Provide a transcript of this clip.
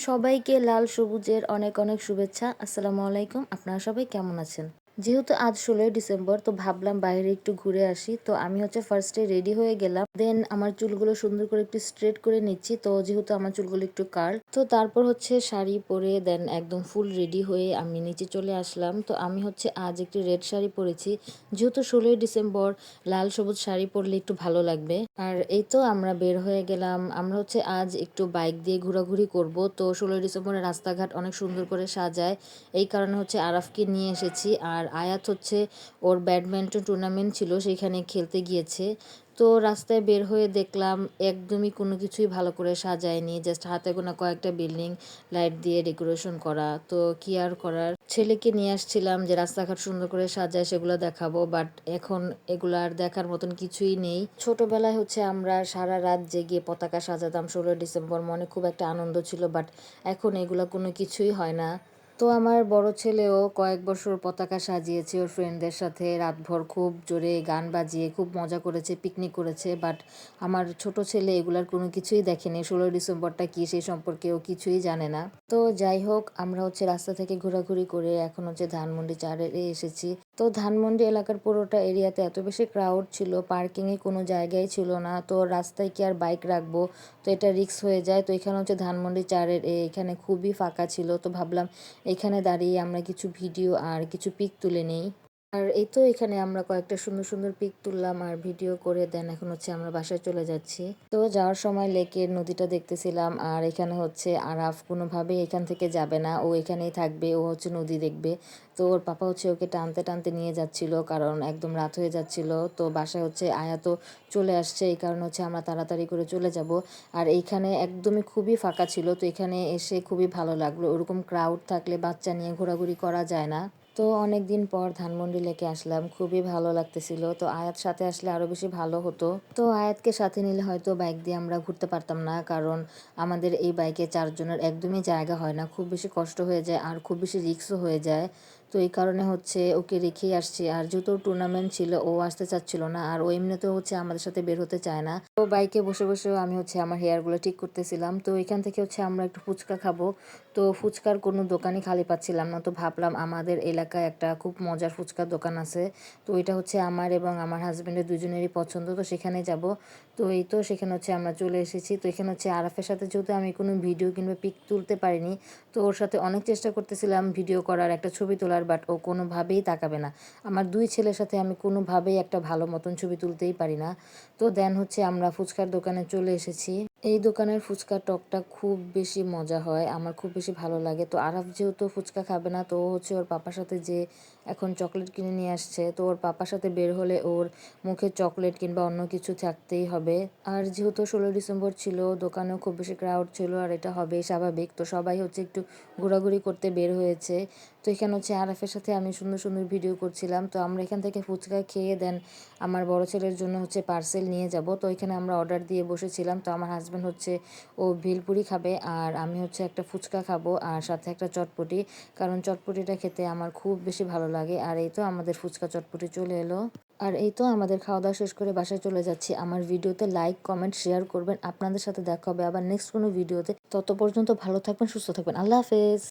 সবাইকে লাল সবুজের অনেক অনেক শুভেচ্ছা। আসসালামু আলাইকুম। আপনারা সবাই কেমন আছেন? যেহেতু আজ 16ই ডিসেম্বর, তো ভাবলাম বাইরে একটু ঘুরে আসি। তো আমি ফার্স্টে রেডি হয়ে গেলাম। দেন আমার চুলগুলো সুন্দর করে একটু স্ট্রেট করে নিচ্ছি। তো যেহেতু আমার চুলগুলো একটু কার্ল, তো তারপর শাড়ি পরে দেন একদম ফুল রেডি হয়ে আমি নিচে চলে আসলাম। তো আমি আজ একটি রেড শাড়ি পরেছি। যেহেতু 16ই ডিসেম্বর, লাল সবুজ শাড়ি পরলে একটু ভালো লাগবে। আর এই তো আমরা বের হয়ে গেলাম। আমরা আজ একটু বাইক দিয়ে ঘোরাঘুরি করব। তো 16ই ডিসেম্বরে রাস্তাঘাট অনেক সুন্দর করে সাজায়। এই কারণে আরাফকে নিয়ে এসেছি। আর আয়াত ওর ব্যাডমিন্টন টুর্নামেন্ট ছিল, সেইখানে খেলতে গিয়েছে। তো রাস্তায় বের হয়ে দেখলাম একদমই কোনো কিছুই ভালো করে সাজায়নি, জাস্ট হাতে গোনা কয়েকটা বিল্ডিং লাইট দিয়ে ডেকোরেশন করা। তো কি আর করার, ছেলেকে নিয়ে আসছিলাম যে রাস্তাঘাট সুন্দর করে সাজায় সেগুলো দেখাবো, বাট এখন এগুলো আর দেখার মতন কিছুই নেই। ছোটবেলায় আমরা সারা রাত জেগে পতাকা সাজাতাম 16ই ডিসেম্বর, মনে খুব একটা আনন্দ ছিল, বাট এখন এগুলো কোনো কিছুই হয় না। তো আমার বড় ছেলেও কয়েক বছর পতাকা সাজিয়েছে ওর ফ্রেন্ডদের সাথে, রাতভর খুব জোরে গান বাজিয়ে খুব মজা করেছে, পিকনিক করেছে। বাট আমার ছোট ছেলে এগুলার কোনো কিছুই দেখেনি, 16ই ডিসেম্বরটা কি সেই সম্পর্কে ও কিছুই জানে না। তো যাই হোক, আমরা রাস্তা থেকে ঘোরাঘুরি করে এখন ধানমন্ডি চারে এসেছি। তো ধানমন্ডি এলাকার পুরোটা এরিয়াতে এত বেশি ক্রাউড ছিল, পার্কিংয়ে কোনো জায়গায় ছিল না। তো রাস্তায় কি আর বাইক রাখবো, তো এটা রিস্ক হয়ে যায়। তো এখানে ধানমন্ডি চারের এখানে খুবই ফাঁকা ছিল। তো ভাবলাম এখানে দাঁড়িয়ে আমরা কিছু ভিডিও আর কিছু পিক তুলে নেই। আর এই তো এখানে আমরা কয়েকটা সুন্দর সুন্দর পিক তুললাম আর ভিডিও করে, দেন এখন আমরা বাসায় চলে যাচ্ছি। তো যাওয়ার সময় লেকের নদীটা দেখতেছিলাম। আর এখানে আরাফ কোনোভাবেই এখান থেকে যাবে না, ও এখানেই থাকবে, ও নদী দেখবে। তো ওর পাপা ওকে টানতে টানতে নিয়ে যাচ্ছিল, কারণ একদম রাত হয়ে যাচ্ছিল। তো বাসায় আয়াত চলে আসছে, এই কারণে আমরা তাড়াতাড়ি করে চলে যাব। আর এইখানে একদমই খুবই ফাঁকা ছিল, তো এখানে এসে খুবই ভালো লাগলো। ওরকম ক্রাউড থাকলে বাচ্চা নিয়ে ঘোরাঘুরি করা যায় না। তো অনেক দিন পর ধানমন্ডি লেকে আসলাম, খুবই ভালো লাগতেছিল। তো আয়াত সাথে আসলে আরো বেশি ভালো হতো। তো আয়াতকে সাথে নিলে হয়তো বাইক দিয়ে আমরা ঘুরতে পারতাম না, কারণ আমাদের এই বাইকে 4 জনের একদমই জায়গা হয় না, খুব বেশি কষ্ট হয়ে যায় আর খুব বেশি রিস্কও হয়ে যায়। তো এই কারণে ওকে রেখেই আসছি। আর যেহেতু টুর্নামেন্ট ছিল, ও আসতে চাচ্ছিল না, আর ও এমনিতেও আমাদের সাথে বের হতে চায় না। তো বাইকে বসে বসেও আমি আমার হেয়ারগুলো ঠিক করতেছিলাম। তো এখান থেকে আমরা একটু ফুচকা খাবো। তো ফুচকার কোনো দোকানই খালি পাচ্ছিলাম না। তো ভাবলাম আমাদের এলাকায় একটা খুব মজার ফুচকার দোকান আছে। তো এটা আমার এবং আমার হাজব্যান্ডের দুজনেরই পছন্দ, তো সেখানে যাব। তো এই তো সেখানে আমরা চলে এসেছি। তো এখানে আরাফের সাথে যেহেতু আমি কোনো ভিডিও কিংবা পিক তুলতে পারিনি, তো ওর সাথে অনেক চেষ্টা করতেছিলাম ভিডিও করার, একটা ছবি তোলার, বাট ও কোনোভাবেই তাকাবে না। আমার দুই ছেলের সাথে আমি কোনোভাবেই একটা ভালো মতন ছবি তুলতেই পারি না। তো দেন আমরা ফুচকার দোকানে চলে এসেছি। এই দোকানের ফুচকার টকটা খুব বেশি মজা হয়, আমার খুব বেশি ভালো লাগে। তো আরাফ যেহেতু ফুচকা খাবে না, তো ও ওর পাপার সাথে যে এখন চকলেট কিনে নিয়ে আসছে। তো ওর পাপার সাথে বের হলে ওর মুখে চকলেট কিংবা অন্য কিছু থাকতেই হবে। আর যেহেতু 16ই ডিসেম্বর ছিল, দোকানেও খুব বেশি ক্রাউড ছিল, আর এটা হবেই স্বাভাবিক। তো সবাই একটু ঘোরাঘুরি করতে বের হয়েছে। তো এখানে আরাফের সাথে আমি সুন্দর সুন্দর ভিডিও করছিলাম। তো আমরা এখান থেকে ফুচকা খেয়ে দেন আমার বড় ছেলের জন্য পার্সেল নিয়ে যাব। তো এখানে আমরা অর্ডার দিয়ে বসেছিলাম। তো আমার হাজব্যান্ড ও ভেলপুরি খাবে, আর আমি একটা ফুচকা খাবো আর সাথে একটা চটপটি, কারণ চটপটিটা খেতে আমার খুব বেশি ভালো লাগে। আর এই তো আমাদের ফুচকা চটপটি চলে এলো। আর এই তো আমাদের খাওয়া দাওয়া শেষ করে বাসায় চলে যাচ্ছি। আমার ভিডিওতে লাইক কমেন্ট শেয়ার করবেন। আপনাদের সাথে দেখা হবে আবার নেক্সট কোনো ভিডিওতে। তত পর্যন্ত ভালো থাকবেন, সুস্থ থাকবেন। আল্লাহ হাফেজ।